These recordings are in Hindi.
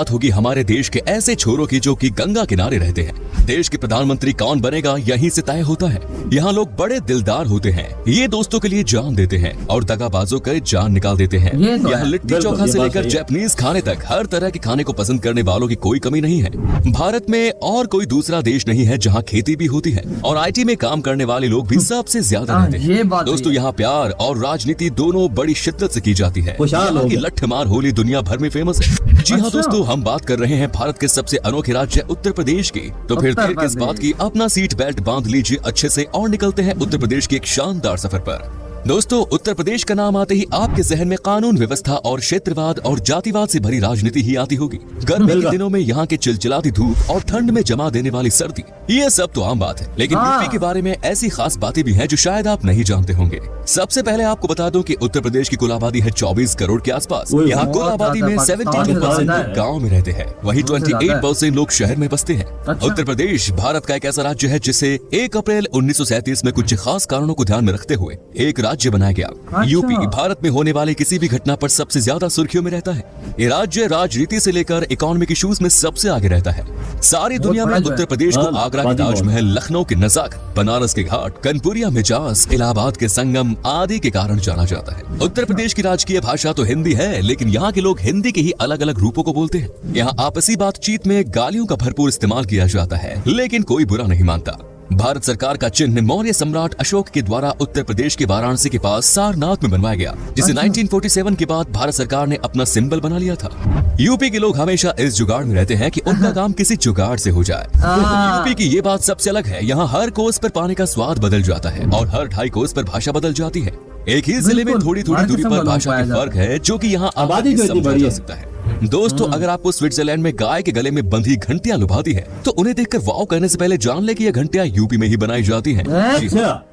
बात होगी हमारे देश के ऐसे छोरों की जो कि गंगा किनारे रहते हैं। देश के प्रधानमंत्री कौन बनेगा यहीं से तय होता है। यहाँ लोग बड़े दिलदार होते हैं, ये दोस्तों के लिए जान देते हैं और दगाबाजों के जान निकाल देते हैं। यहाँ लिट्टी चोखा से लेकर जापानीज खाने तक हर तरह के खाने को पसंद करने वालों की कोई कमी नहीं है। भारत में और कोई दूसरा देश नहीं है जहाँ खेती भी होती है और IT में काम करने वाले लोग भी सबसे ज्यादा रहते हैं। दोस्तों यहाँ प्यार और राजनीति दोनों बड़ी शिद्दत से की जाती है। यहाँ की लट्ठमार होली दुनिया भर में फेमस है। जी हाँ दोस्तों, हम बात कर रहे हैं भारत के सबसे अनोखे राज्य उत्तर प्रदेश की। तो फिर देर किस बात की, अपना सीट बेल्ट बांध लीजिए अच्छे से और निकलते हैं उत्तर प्रदेश के एक शानदार सफर पर। दोस्तों, उत्तर प्रदेश का नाम आते ही आपके जहन में कानून व्यवस्था और क्षेत्रवाद और जातिवाद से भरी राजनीति ही आती होगी। गर्मी के दिनों में यहाँ के चिलचिलाती धूप और ठंड में जमा देने वाली सर्दी, ये सब तो आम बात है। लेकिन यूपी के बारे में ऐसी खास बातें भी हैं जो शायद आप नहीं जानते होंगे। सबसे पहले आपको बता दूं कि उत्तर प्रदेश की कुल आबादी है 24 करोड़ के आसपास। यहाँ कुल आबादी में 72% लोग गाँव में रहते हैं, वही 28% लोग शहर में बसते हैं। उत्तर प्रदेश भारत का एक ऐसा राज्य है जिसे 1 अप्रैल 1937 में कुछ खास कारणों को ध्यान में रखते हुए एक राज्य बनाया गया। यूपी भारत में होने वाली किसी भी घटना पर सबसे ज्यादा सुर्खियों में रहता है। ये राज्य राजनीति से लेकर इकोनॉमिक इश्यूज में सबसे आगे रहता है। सारी दुनिया में उत्तर प्रदेश को आगरा के ताजमहल, लखनऊ के नजाकत, बनारस के घाट, कानपुरिया मिजाज, इलाहाबाद के संगम आदि के कारण जाना जाता है। उत्तर प्रदेश की राजकीय भाषा तो हिंदी है, लेकिन यहाँ के लोग हिंदी के ही अलग अलग रूपों को बोलते हैं। यहाँ आपसी बातचीत में गालियों का भरपूर इस्तेमाल किया जाता है, लेकिन कोई बुरा नहीं मानता। भारत सरकार का चिन्ह मौर्य सम्राट अशोक के द्वारा उत्तर प्रदेश के वाराणसी के पास सारनाथ में बनवाया गया, जिसे 1947 के बाद भारत सरकार ने अपना सिंबल बना लिया था। यूपी के लोग हमेशा इस जुगाड़ में रहते हैं कि उनका काम किसी जुगाड़ से हो जाए। यूपी की ये बात सबसे अलग है। यहाँ हर कोस पर पानी का स्वाद बदल जाता है और हर 2.5 कोस पर भाषा बदल जाती है। एक ही जिले में थोड़ी थोड़ी दूरी पर भाषा के फर्क है, जो कि यहाँ आबादी समझा जा सकता है। दोस्तों, अगर आपको स्विट्जरलैंड में गाय के गले में बंधी घंटियां लुभाती है, तो उन्हें देखकर वाव करने से पहले जान ले कि ये घंटियां यूपी में ही बनाई जाती हैं।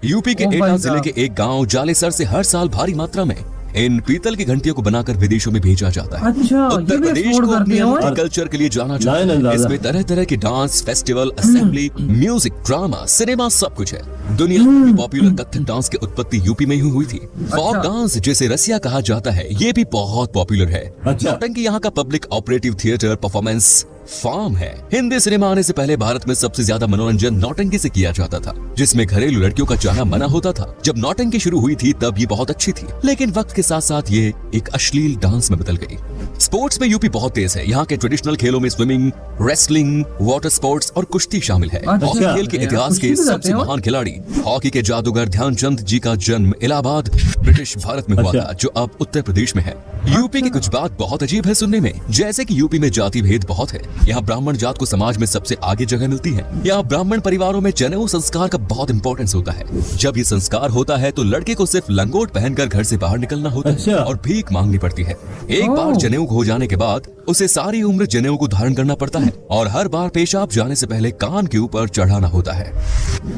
यूपी के एटा जिले के एक गांव जालेसर से हर साल भारी मात्रा में इन पीतल की घंटियों को बनाकर विदेशों में भेजा जाता है। उत्तर प्रदेश को अपने अनोखे कल्चर के लिए जाना जाता है। इसमें तरह तरह के dance, festival, assembly, music, drama, cinema सब कुछ है। दुनिया में पॉपुलर कथक डांस की उत्पत्ति यूपी में ही हुई थी। फोक डांस, जिसे रसिया कहा जाता है, ये भी बहुत पॉपुलर है। नौटंकी यहाँ का public operative theatre performance form है। हिंदी सिनेमा आने से पहले भारत में सबसे ज्यादा मनोरंजन नौटंकी से किया जाता था, जिसमें घरेलू लड़कियों का जाना मना होता था। जब नौटंकी शुरू हुई थी तब ये बहुत अच्छी थी, लेकिन वक्त के साथ साथ ये एक अश्लील डांस में बदल गई। स्पोर्ट्स में यूपी बहुत तेज है। यहाँ के ट्रेडिशनल खेलों में स्विमिंग, रेसलिंग, वाटर स्पोर्ट्स और कुश्ती शामिल है। हॉकी खेल के इतिहास के सबसे महान खिलाड़ी, हॉकी के जादूगर ध्यानचंद जी का जन्म इलाहाबाद, ब्रिटिश भारत में हुआ था, जो अब उत्तर प्रदेश में है। यूपी की कुछ बात बहुत अजीब है सुनने में, जैसे कि यूपी में जाति भेद बहुत है। यहाँ ब्राह्मण जात को समाज में सबसे आगे जगह मिलती है। यहाँ ब्राह्मण परिवारों में जनेऊ संस्कार का बहुत इंपॉर्टेंस होता है। जब ये संस्कार होता है तो लड़के को सिर्फ लंगोट पहनकर घर से बाहर निकलना होता है और भीख मांगनी पड़ती है। एक बार जनेऊ हो जाने के बाद उसे सारी उम्र जनेऊ को धारण करना पड़ता है और हर बार पेशाब जाने से पहले कान के ऊपर चढ़ाना होता है।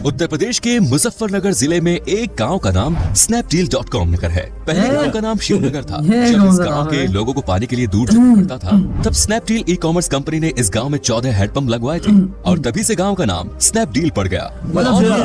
उत्तर प्रदेश के मुजफ्फरनगर जिले में एक गांव का नाम snapdeal.com नगर है। पहले गांव का नाम शिवनगर था। जब इस गांव के लोगों को पानी के लिए दूर जाना पड़ता था, तब स्नैपडील ई-कॉमर्स कंपनी ने इस गांव में 14 हैंडपंप लगवाए थे और तभी से गांव का नाम स्नैपडील पड़ गया।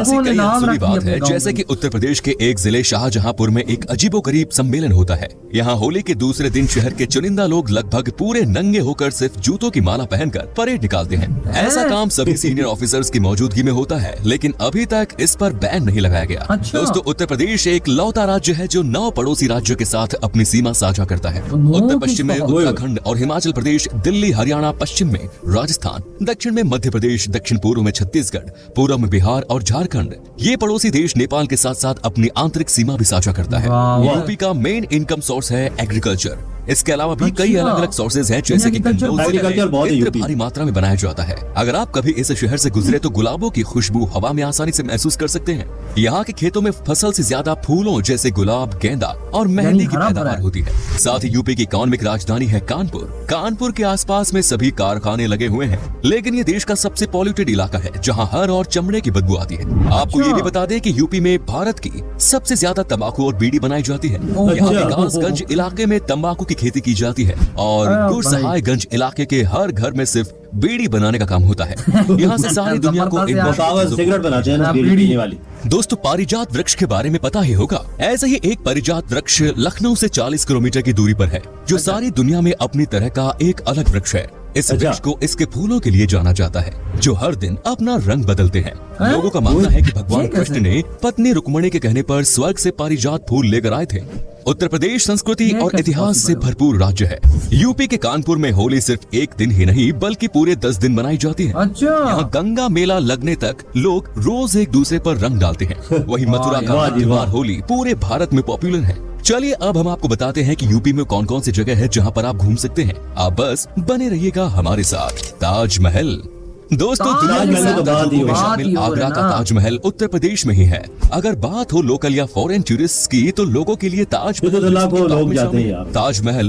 ऐसी कई अनसुनी बात है, जैसे कि उत्तर प्रदेश के एक जिले शाहजहांपुर में एक अजीबोगरीब सम्मेलन होता है। यहाँ होली के दूसरे दिन शहर के चुनिंदा लोग लगभग पूरे नंगे होकर सिर्फ जूतों की माला पहनकर परेड निकालते हैं। ऐसा काम सभी सीनियर ऑफिसर्स की मौजूदगी में होता है, लेकिन अभी तक इस पर बैन नहीं लगाया गया। दोस्तों, उत्तर प्रदेश एक लौता राज्य है जो 9 पड़ोसी राज्यों के साथ अपनी सीमा साझा करता है। उत्तर पश्चिम में उत्तराखंड और हिमाचल प्रदेश, दिल्ली, हरियाणा, पश्चिम में राजस्थान, दक्षिण में मध्य प्रदेश, दक्षिण पूर्व में छत्तीसगढ़, पूर्व में बिहार और झारखंड। ये पड़ोसी देश नेपाल के साथ साथ अपनी आंतरिक सीमा भी साझा करता है। यूपी का मेन इनकम सोर्स है एग्रीकल्चर। इसके अलावा भी कई अलग अलग सोर्सेज हैं, जैसे कि इत्र भारी मात्रा में बनाया जाता है। अगर आप कभी इस शहर से गुजरे तो गुलाबों की खुशबू हवा में आसानी से महसूस कर सकते हैं। यहाँ के खेतों में फसल से ज्यादा फूलों जैसे गुलाब, गेंदा और मेहंदी की पैदावार होती है। साथ ही यूपी की इकोनॉमिक राजधानी है कानपुर। कानपुर के आसपास में सभी कारखाने लगे हुए हैं, लेकिन ये देश का सबसे पॉल्यूटेड इलाका है, जहाँ हर और चमड़े की बदबू आती है। आपको ये भी बता दें कि यूपी में भारत की सबसे ज्यादा तंबाकू और बीड़ी बनाई जाती है। यहाँ विकासगंज इलाके में तंबाकू की खेती की जाती है और गुरसहायगंज इलाके के हर घर में सिर्फ बीड़ी बनाने का काम होता है। यहाँ से सारी दुनिया को सिगरेट बनाते हैं ना, बीड़ी पीने वाली। दोस्तों, पारिजात वृक्ष के बारे में पता ही होगा। ऐसे ही एक पारिजात वृक्ष लखनऊ से 40 किलोमीटर की दूरी पर है, जो सारी दुनिया में अपनी तरह का एक अलग वृक्ष है। इस वृक्ष को इसके फूलों के लिए जाना जाता है, जो हर दिन अपना रंग बदलते हैं। लोगों का मानना है कि भगवान कृष्ण ने पत्नी रुक्मिणी के कहने पर स्वर्ग से पारिजात फूल लेकर आए थे। उत्तर प्रदेश संस्कृति और इतिहास से भरपूर राज्य है। यूपी के कानपुर में होली सिर्फ एक दिन ही नहीं बल्कि पूरे 10 दिन मनाई जाती है। यहाँ गंगा मेला लगने तक लोग रोज एक दूसरे पर रंग डालते हैं। वही मथुरा का त्योहार होली पूरे भारत में पॉपुलर है। चलिए अब हम आपको बताते हैं कि यूपी में कौन कौन सी जगह है जहाँ पर आप घूम सकते हैं। आप बस बने रहिएगा हमारे साथ। ताजमहल दोस्तों, दुनिया में शामिल आगरा का ताजमहल उत्तर प्रदेश में ही है। अगर बात हो लोकल या फॉरेन टूरिस्ट की तो लोगों के लिए ताजमहल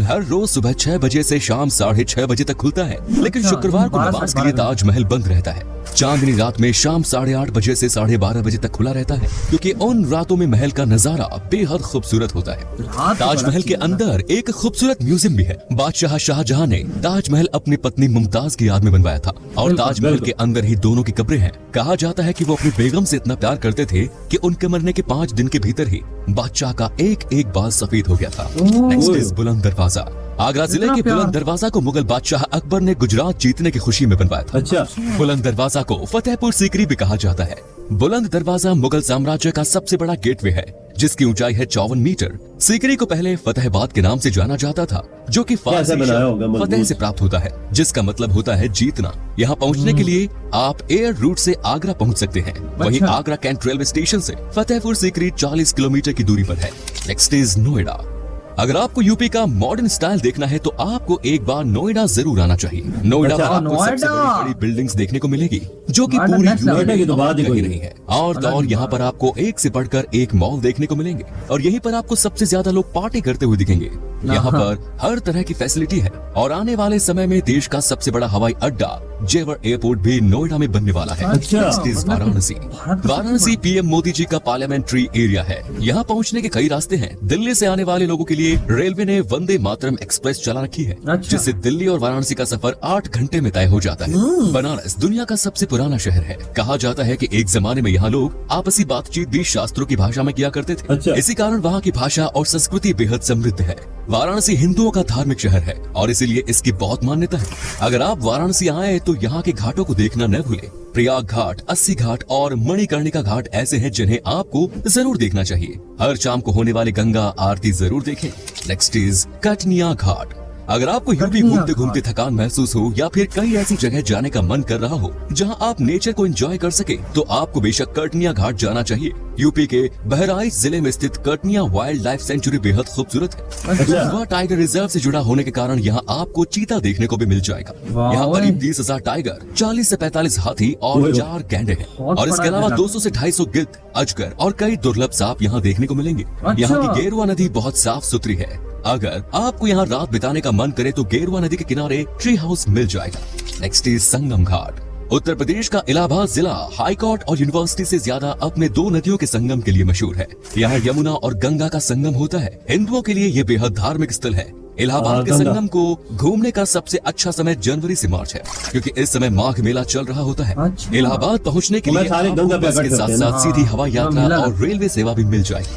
हर रोज सुबह 6 बजे से शाम 6:30 बजे तक खुलता है, लेकिन शुक्रवार को नमाज के लिए ताजमहल बंद रहता है। चांदनी रात में शाम 8:30 बजे से 12:30 बजे तक खुला रहता है, क्योंकि उन रातों में महल का नजारा बेहद खूबसूरत होता है। ताजमहल के अंदर एक खूबसूरत म्यूजियम भी है। बादशाह शाहजहां ने ताजमहल अपनी पत्नी मुमताज की याद में बनवाया था और ताजमहल के अंदर ही दोनों की कब्रें हैं। कहा जाता है कि वो अपनी बेगम से इतना प्यार करते थे कि उनके मरने के 5 दिन के भीतर ही बादशाह का एक बाल सफेद हो गया था। नेक्स्ट इज बुलंद दरवाजा। आगरा जिले के बुलंद दरवाजा को मुगल बादशाह अकबर ने गुजरात जीतने की खुशी में बनवाया था। अच्छा। बुलंद दरवाजा को फतेहपुर सीकरी भी कहा जाता है। बुलंद दरवाजा मुगल साम्राज्य का सबसे बड़ा गेटवे है, जिसकी ऊंचाई है 54 मीटर। सीकरी को पहले फतेहाबाद के नाम से जाना जाता था, जो कि फारसी शब्द फतेह से प्राप्त होता है, जिसका मतलब होता है जीतना। यहाँ पहुँचने के लिए आप एयर रूट से आगरा पहुँच सकते हैं। वहीं आगरा कैंट रेलवे स्टेशन से फतेहपुर सीकरी 40 किलोमीटर की दूरी पर है। Next is Noida. अगर आपको यूपी का मॉडर्न स्टाइल देखना है तो आपको एक बार नोएडा जरूर आना चाहिए। नोएडा में आपको सबसे बड़ी बिल्डिंग्स देखने को मिलेगी, जो कि पूरी यूपी की लगी रही है। और यहाँ पर आपको एक से बढ़कर एक मॉल देखने को मिलेंगे और यहीं पर आपको सबसे ज्यादा लोग पार्टी करते हुए दिखेंगे। यहाँ पर हर तरह की फैसिलिटी है और आने वाले समय में देश का सबसे बड़ा हवाई अड्डा जेवर एयरपोर्ट भी नोएडा में बनने वाला है। वाराणसी। वाराणसी पीएम मोदी जी का पार्लियामेंट्री एरिया है। यहाँ पहुँचने के कई रास्ते हैं। दिल्ली से आने वाले लोगों के लिए रेलवे ने वंदे मातरम एक्सप्रेस चला रखी है, जिससे दिल्ली और वाराणसी का सफर 8 घंटे में तय हो जाता है। बनारस दुनिया का सबसे पुराना शहर है। कहा जाता है कि एक जमाने में यहाँ लोग आपसी बातचीत भी शास्त्रों की भाषा में किया करते थे। इसी कारण वहाँ की भाषा और संस्कृति बेहद समृद्ध है। वाराणसी हिंदुओं का धार्मिक शहर है और इसीलिए इसकी बहुत मान्यता है। अगर आप वाराणसी आए तो यहाँ के घाटों को देखना न भूलें। प्रयाग घाट, 80 घाट और मणिकर्णिका घाट ऐसे हैं जिन्हें आपको जरूर देखना चाहिए। हर शाम को होने वाली गंगा आरती जरूर देखें। नेक्स्ट इज कटनिया घाट। अगर आपको यूपी घूमते घूमते थकान महसूस हो या फिर कई ऐसी जगह जाने का मन कर रहा हो जहां आप नेचर को एंजॉय कर सके, तो आपको बेशक कटनिया घाट जाना चाहिए। यूपी के बहराइच जिले में स्थित कटनिया वाइल्ड लाइफ सेंचुरी बेहद खूबसूरत है। वह टाइगर रिजर्व से जुड़ा होने के कारण यहाँ आपको चीता देखने को भी मिल जाएगा। यहाँ करीब 30,000 टाइगर, 40 से 45 हाथी और 4 गैंडे हैं और इसके अलावा 200 से 250 गिद्ध, अजगर और कई दुर्लभ सांप यहाँ देखने को मिलेंगे। यहाँ की गेरुआ नदी बहुत साफ सुथरी है। अगर आपको यहाँ रात बिताने का मन करे तो गेरुआ नदी के किनारे ट्री हाउस मिल जाएगा। Next is Sangam Ghat. उत्तर प्रदेश का इलाहाबाद जिला हाई कोर्ट और यूनिवर्सिटी से ज्यादा अपने 2 नदियों के संगम के लिए मशहूर है। यहाँ यमुना और गंगा का संगम होता है। हिंदुओं के लिए ये बेहद धार्मिक स्थल है। इलाहाबाद के संगम को घूमने का सबसे अच्छा समय जनवरी से मार्च है, क्योंकि इस समय माघ मेला चल रहा होता है। इलाहाबाद पहुँचने के लिए इसके साथ साथ सीधी हवाई यात्रा और रेलवे सेवा भी मिल जाएगी।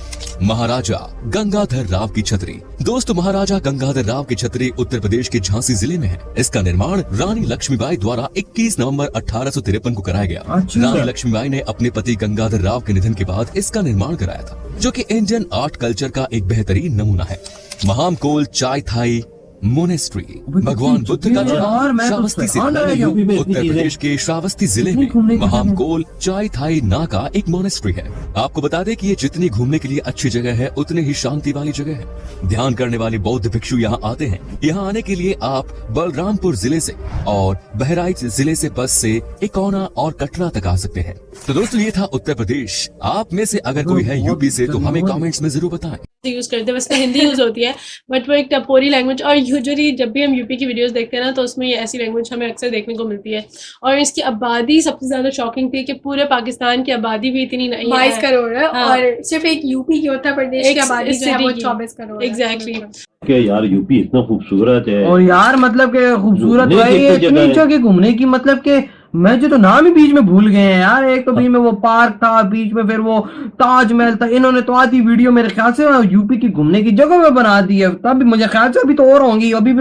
महाराजा गंगाधर राव की छतरी। दोस्तों, महाराजा गंगाधर राव की छतरी उत्तर प्रदेश के झांसी जिले में है। इसका निर्माण रानी लक्ष्मीबाई द्वारा 21 नवंबर 1853 को कराया गया। रानी लक्ष्मीबाई ने अपने पति गंगाधर राव के निधन के बाद इसका निर्माण कराया था, जो कि इंडियन आर्ट कल्चर का एक बेहतरीन नमूना है। महामकोल चाय थाई मोनेस्ट्री भगवान बुद्ध का श्रावस्ती से उत्तर प्रदेश के श्रावस्ती जिले में महामकोल चाय थाई ना का एक मोनेस्ट्री है। आपको बता दें कि ये जितनी घूमने के लिए अच्छी जगह है, उतनी ही शांति वाली जगह है। ध्यान करने वाले बौद्ध भिक्षु यहाँ आते हैं। यहाँ आने के लिए आप बलरामपुर जिले से और बहराइच जिले से बस से इकौना और कटरा तक आ सकते हैं। तो दोस्तों, ये था उत्तर प्रदेश। आप में से अगर कोई है यूपी से तो हमें कमेंट्स में जरूर बताएं। यूज करते हैं, वैसे हिंदी यूज होती है, बट वो एक टपोरी लैंग्वेज। और यूजुअली जब भी हम यूपी की वीडियोस देखते हैं ना, तो उसमें ये ऐसी लैंग्वेज हमें अक्सर देखने को मिलती है। और इसकी आबादी सबसे ज्यादा शॉकिंग थी कि पूरे पाकिस्तान की आबादी भी इतनी नहीं है, 22 करोड़ है। हाँ। और सिर्फ एक यूपी की उत्तर प्रदेश की आबादी जो है वो 24 करोड़। एग्जैक्टली। कि यार यूपी इतना खूबसूरत है और यार मतलब के खूबसूरत है इतनी जगह घूमने की, मतलब के मैं जो तो नाम ही बीच में भूल गए हैं यार। एक तो बीच में वो पार्क था, बीच में फिर वो ताजमहल था। इन्होंने तो आधी वीडियो मेरे ख्याल से यूपी की घूमने की जगह में बना दी है। तब मुझे ख्याल से अभी तो और होंगी, अभी भी